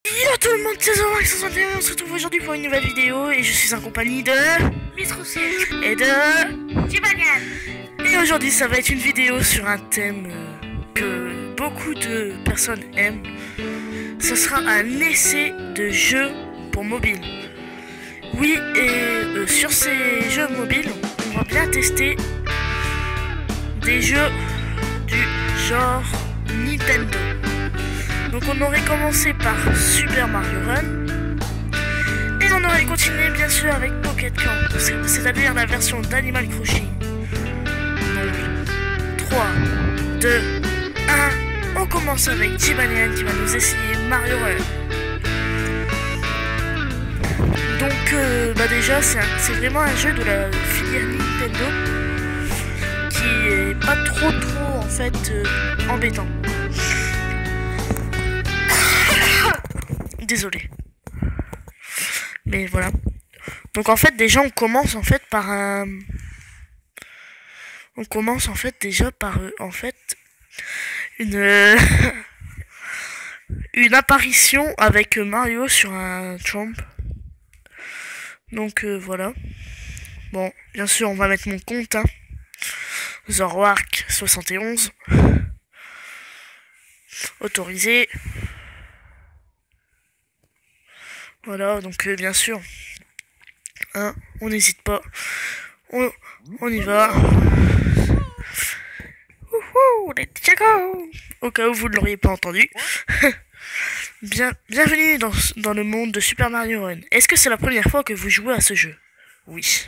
Hello tout le monde, c'est Zomax61, on se retrouve aujourd'hui pour une nouvelle vidéo et je suis en compagnie de Mistrocé et de Tibanian. Et aujourd'hui ça va être une vidéo sur un thème que beaucoup de personnes aiment. Ce sera un essai de jeu pour mobile. Oui, et sur ces jeux mobiles, on va bien tester des jeux du genre Nintendo. Donc on aurait commencé par Super Mario Run et on aurait continué bien sûr avec Pocket Camp, c'est-à-dire la version d'Animal Crossing. Donc 3, 2, 1, on commence avec Tibanian qui va nous essayer Mario Run. Donc déjà c'est vraiment un jeu de la filière Nintendo qui est pas trop en fait embêtant. Désolé. Mais voilà. Donc en fait déjà on commence en fait par un... On commence en fait déjà par en fait une une apparition avec Mario sur un Trump. Donc voilà. Bon, bien sûr on va mettre mon compte hein. Zorwark71. Autorisé. Voilà, donc bien sûr, hein, on n'hésite pas, on y va. Wouhou, let's go. Au cas où vous ne l'auriez pas entendu. Bienvenue dans le monde de Super Mario Run. Est-ce que c'est la première fois que vous jouez à ce jeu? Oui.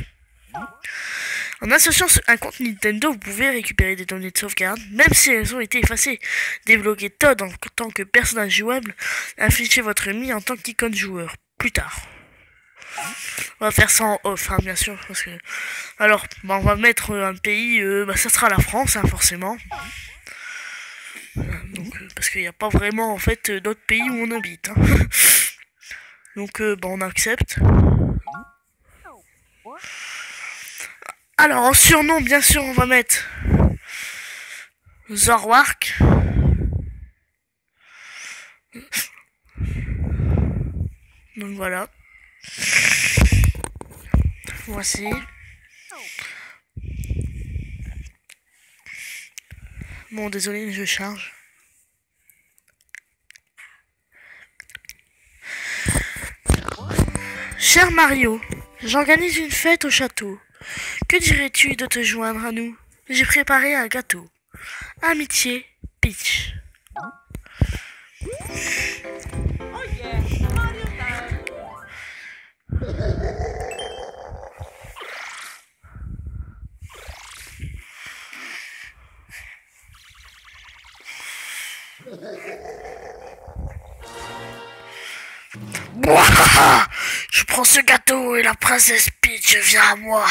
En associant un compte Nintendo, vous pouvez récupérer des données de sauvegarde, même si elles ont été effacées. Débloquer Toad en tant que personnage jouable, afficher votre Mi en tant qu'icône joueur. Plus tard. On va faire ça en off, hein, bien sûr, parce que... Alors, on va mettre un pays, ça sera la France, hein, forcément. Donc, parce qu'il n'y a pas vraiment, en fait, d'autres pays où on habite. Hein. Donc, on accepte. Alors, en surnom, bien sûr, on va mettre... Zorwark. Donc voilà. Voici. Bon, désolé, je charge. Cher Mario, j'organise une fête au château. Que dirais-tu de te joindre à nous? J'ai préparé un gâteau. Amitié, Peach. Mouah, je prends ce gâteau et la princesse Peach vient à moi.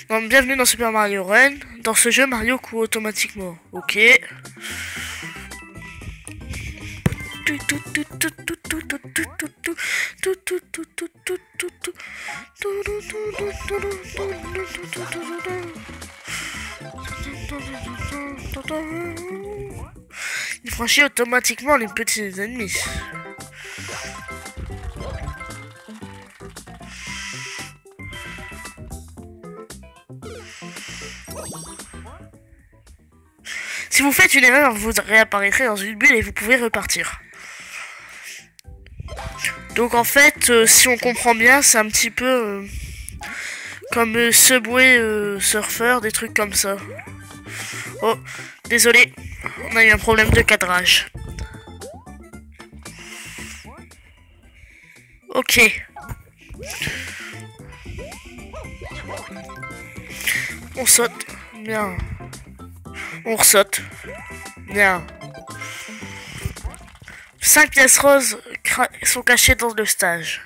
Donc, bienvenue dans Super Mario Run. Dans ce jeu, Mario court automatiquement. Ok. Il franchit automatiquement les petits ennemis. Si vous faites une erreur, vous réapparaîtrez dans une bulle et vous pouvez repartir. Donc en fait, si on comprend bien, c'est un petit peu comme Subway Surfer, des trucs comme ça. Oh, désolé, on a eu un problème de cadrage. Ok. On saute. Bien. On ressaute. Bien. 5 pièces roses sont cachées dans le stage.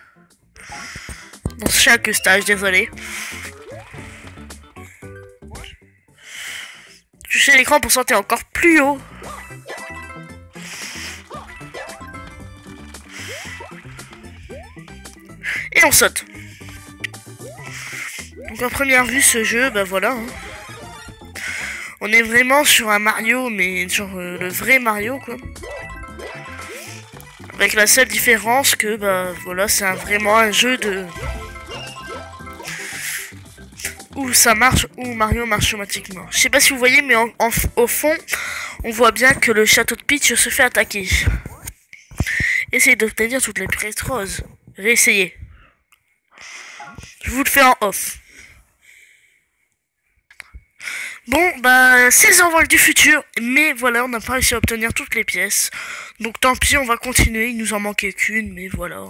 Dans chaque stage, désolé. Touchez l'écran pour sauter encore plus haut. Et on saute. Donc en première vue, ce jeu, bah voilà. Hein. On est vraiment sur un Mario, mais sur le vrai Mario, quoi. Avec la seule différence que, bah voilà, c'est vraiment un jeu de... où ça marche, où Mario marche automatiquement. Je sais pas si vous voyez, mais au fond, on voit bien que le château de Peach se fait attaquer. Essayez d'obtenir toutes les pièces roses. Réessayez. Je vous le fais en off. Bon, bah, c'est Envol du futur, mais voilà, on n'a pas réussi à obtenir toutes les pièces. Donc tant pis, on va continuer, il nous en manquait qu'une, mais voilà.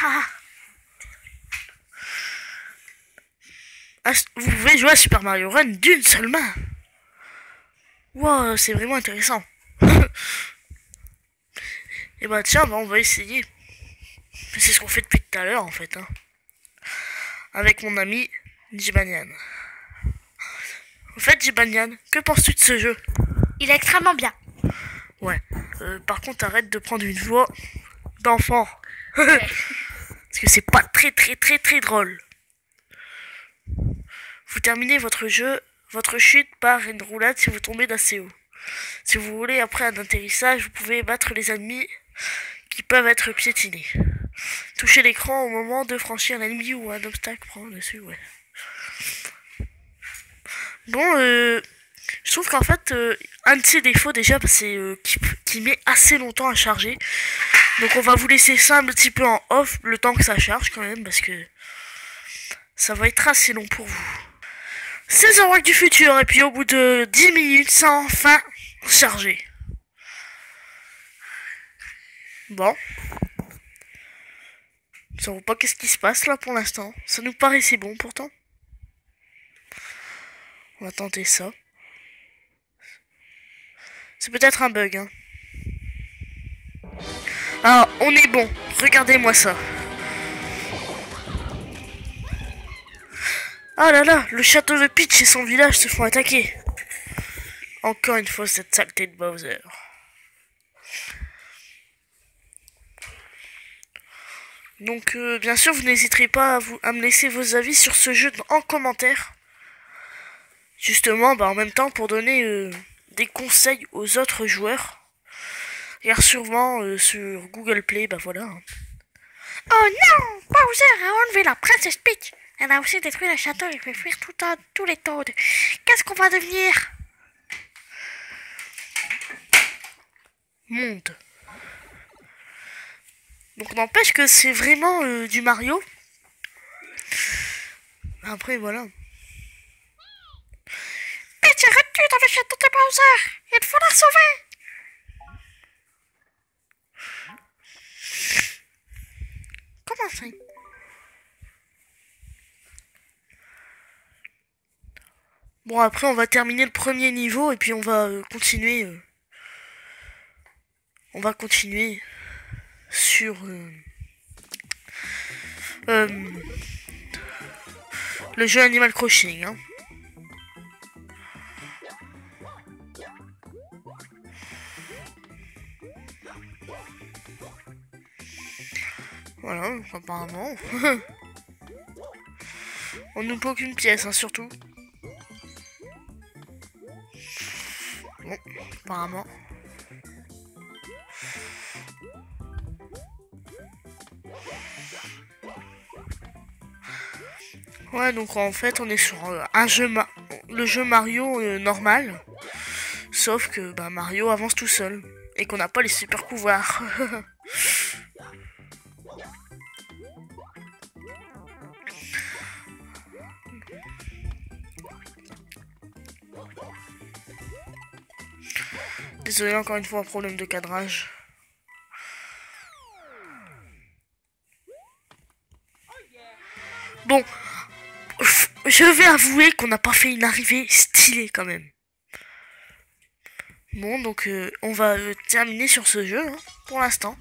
Ah. Ah, vous pouvez jouer à Super Mario Run d'une seule main. Wow, c'est vraiment intéressant. Et bah tiens, bah, on va essayer. C'est ce qu'on fait depuis tout à l'heure en fait. Hein. Avec mon ami Jibanian. En fait, Jibanian, que penses-tu de ce jeu? Il est extrêmement bien. Ouais. Par contre, arrête de prendre une voix d'enfant. Ouais. Parce que c'est pas très drôle. Vous terminez votre chute par une roulade si vous tombez d'assez haut. Si vous voulez, après un atterrissage, vous pouvez battre les ennemis qui peuvent être piétinés. Touchez l'écran au moment de franchir l'ennemi ou un obstacle prend dessus, ouais. Bon, je trouve qu'en fait, un de ses défauts déjà, c'est qu'il met assez longtemps à charger. Donc on va vous laisser ça un petit peu en off, le temps que ça charge quand même, parce que ça va être assez long pour vous. C'est The Rock du futur, et puis au bout de 10 minutes, ça a enfin chargé. Bon. Je ne sais pas qu'est-ce qui se passe là pour l'instant. Ça nous paraissait bon pourtant. On va tenter ça. C'est peut-être un bug. Hein. Ah, on est bon. Regardez-moi ça. Ah là là, le château de Peach et son village se font attaquer. Encore une fois, cette saleté de Bowser. Donc, bien sûr, vous n'hésiterez pas à me laisser vos avis sur ce jeu en commentaire. Justement, bah, en même temps, pour donner des conseils aux autres joueurs. Car sûrement, sur Google Play, bah voilà. Oh non! Bowser a enlevé la princesse Peach. Elle a aussi détruit le château et fait fuir tous les Toads. Qu'est-ce qu'on va devenir? Monde. Donc n'empêche que c'est vraiment du Mario. Après voilà. Peach est retenue dans le château de Bowser. Il faut la sauver. Comment ça? Bon après on va terminer le premier niveau et puis on va continuer. On va continuer sur le jeu Animal Crossing. Hein. Voilà, apparemment. On nous peut aucune pièce, hein, surtout. Bon, apparemment. Ouais, donc en fait, on est sur un jeu le jeu Mario normal. Sauf que bah, Mario avance tout seul. Et qu'on n'a pas les super pouvoirs. Désolé, encore une fois, un problème de cadrage. Bon, je vais avouer qu'on n'a pas fait une arrivée stylée quand même. Bon, donc on va terminer sur ce jeu hein, pour l'instant.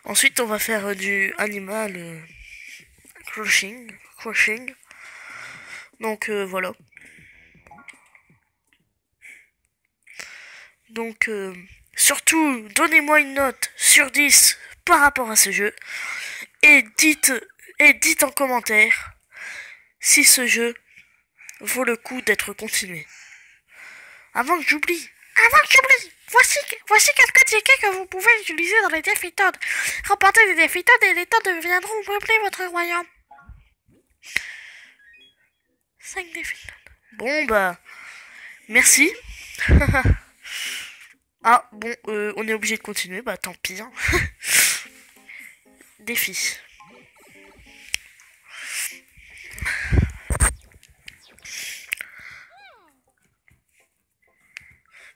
Ensuite, on va faire du Animal Crossing. Donc voilà. Donc surtout, donnez-moi une note sur 10 par rapport à ce jeu. Et dites Et dites en commentaire si ce jeu vaut le coup d'être continué. Avant que j'oublie, voici quelques tickets que vous pouvez utiliser dans les défis Todd. Remportez des défis Todd et les Todd deviendront peupler votre royaume. 5 défis Todd. Bon bah, merci. Ah bon, on est obligé de continuer, bah tant pis. Hein. Défi.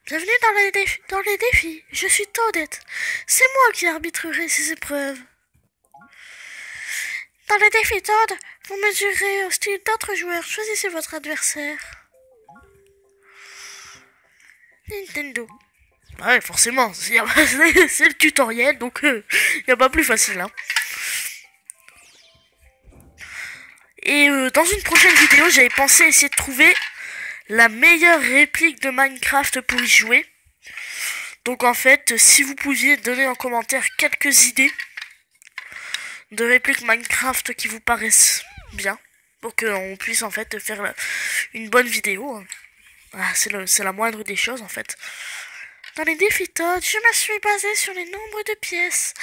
Bienvenue dans les défis. Je suis Toadette. C'est moi qui arbitrerai ces épreuves. Dans les défis Todd, vous mesurez au style d'autres joueurs. Choisissez votre adversaire. Nintendo. Ouais, forcément, c'est le tutoriel, donc y a pas plus facile. Hein. Et dans une prochaine vidéo, j'avais pensé essayer de trouver la meilleure réplique de Minecraft pour y jouer. Donc en fait, si vous pouviez donner en commentaire quelques idées de répliques Minecraft qui vous paraissent bien, pour qu'on puisse en fait faire une bonne vidéo. Ah, c'est la moindre des choses en fait. Dans les défis Todd, je me suis basé sur les nombres de pièces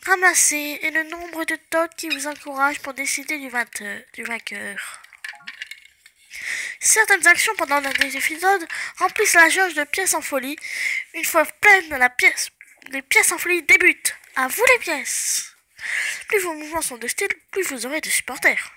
ramassées et le nombre de Todd qui vous encourage pour décider du vainqueur. Certaines actions pendant les défis Todd remplissent la jauge de pièces en folie. Une fois pleine, les pièces en folie débutent. À vous les pièces. Plus vos mouvements sont de style, plus vous aurez de supporters.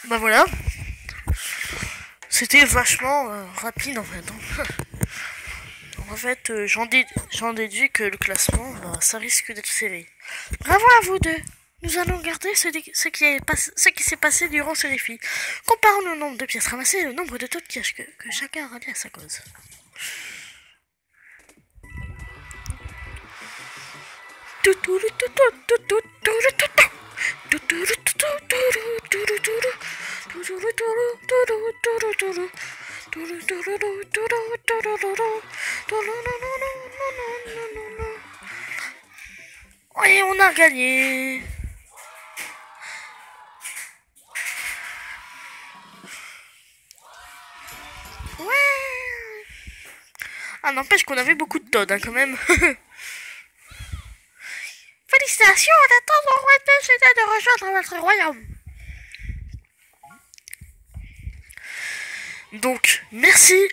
Bah voilà. C'était vachement rapide en fait. En fait, j'en déduis que le classement, bah, ça risque d'être serré. Bravo à vous deux. Nous allons regarder ce qui s'est passé durant ce défi. Comparons le nombre de pièces ramassées et le nombre de Todd que chacun a rallié à sa cause. Et on a gagné. Ouais. Ah, n'empêche qu'on avait beaucoup de Todd hein, quand même. Félicitations, on attend mon roi de rejoindre votre royaume. Donc, merci